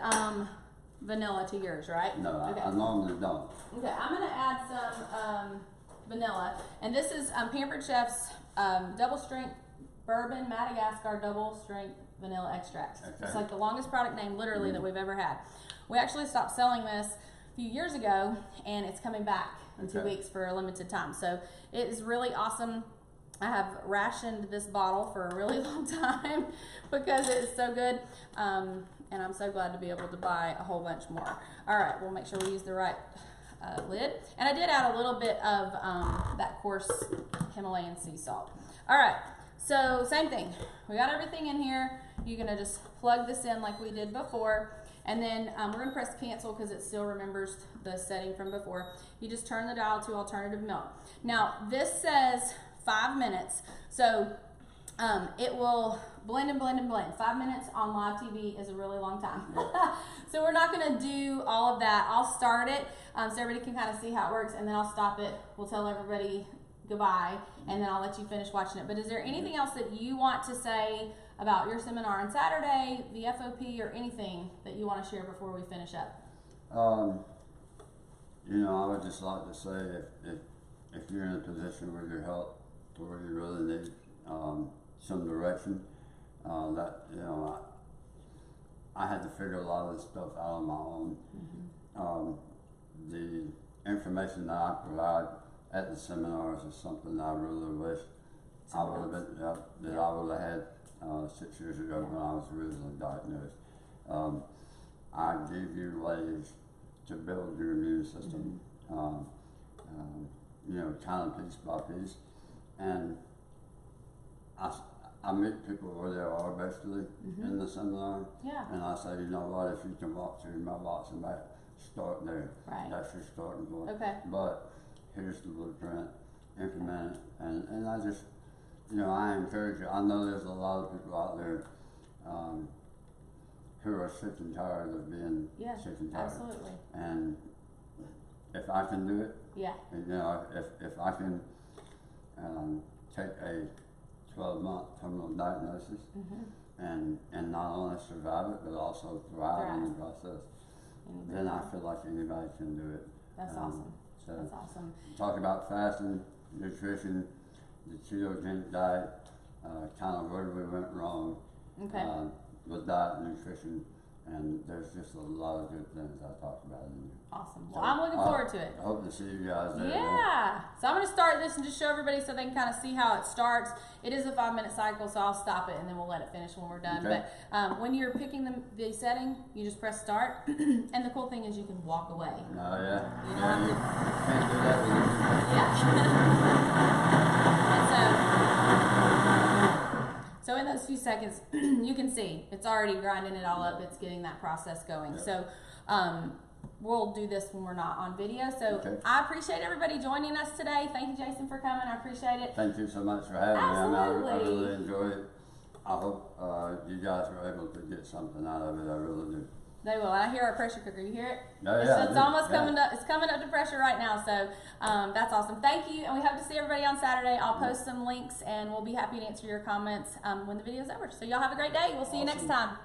Speaker 1: vanilla to yours, right?
Speaker 2: No, I normally don't.
Speaker 1: Okay, I'm gonna add some vanilla, and this is Pampered Chef's double strength bourbon Madagascar double strength vanilla extract. Okay. It's like the longest product name literally that we've ever had. We actually stopped selling this a few years ago, and it's coming back in 2 weeks for a limited time. So it is really awesome. I have rationed this bottle for a really long time because it is so good, and I'm so glad to be able to buy a whole bunch more. All right, we'll make sure we use the right lid. And I did add a little bit of that coarse Himalayan sea salt. All right, so same thing. We got everything in here. You're gonna just plug this in like we did before, and then we're gonna press cancel because it still remembers the setting from before. You just turn the dial to alternative milk. Now this says 5 minutes, so it will blend and blend and blend. 5 minutes on live TV is a really long time. So we're not gonna do all of that. I'll start it so everybody can kind of see how it works, and then I'll stop it. We'll tell everybody goodbye, and then I'll let you finish watching it. But is there anything else that you want to say about your seminar on Saturday, the FOP, or anything that you want to share before we finish up?
Speaker 2: You know, I would just like to say if you're in a position where your health, where you really need some direction, that, you know, I had to figure a lot of this stuff out on my own. The information that I provide at the seminars is something I really wish I would have been, that I would have had 6 years ago when I was originally diagnosed. I give you ways to build your immune system, you know, kind of piece by piece. And I meet people where they are basically in the seminar, and I say, you know what, if you can walk through my box and back, start there. Right. That's your starting point. Okay. But here's the blueprint, implement it, and I just, you know, I encourage you. I know there's a lot of people out there who are sick and tired of being sick and tired. Absolutely. And if I can do it, you know, if I can take a 12-month terminal diagnosis and not only survive it but also thrive in the process, then I feel like anybody can do it.
Speaker 1: That's awesome.
Speaker 2: So
Speaker 1: that's awesome.
Speaker 2: Talk about fasting, nutrition, the ketogenic diet, kind of where we went wrong with diet and nutrition, and there's just a lot of good things I talked about in here.
Speaker 1: Awesome. Well, I'm looking forward to it.
Speaker 2: I hope to see you guys there.
Speaker 1: Yeah. So I'm going to start this and just show everybody so they can kind of see how it starts. It is a 5-minute cycle, so I'll stop it and then we'll let it finish when we're done. Okay. But when you're picking the setting, you just press start, and the cool thing is you can walk away.
Speaker 2: Oh, yeah.
Speaker 1: You know?
Speaker 2: You can't do that with
Speaker 1: So in those few seconds, you can see it's already grinding it all up. It's getting that process going. So we'll do this when we're not on video. So I appreciate everybody joining us today. Thank you, Jason, for coming. I appreciate it.
Speaker 2: Thank you so much for having me. I really enjoyed it. I hope you guys were able to get something out of it. I really do.
Speaker 1: They will. I hear our pressure cooker. You hear it?
Speaker 2: Yeah,
Speaker 1: it's almost coming up. It's coming up to pressure right now. So that's awesome. Thank you, and we hope to see everybody on Saturday. I'll post some links, and we'll be happy to answer your comments when the video's over. So y'all have a great day. We'll see you next time.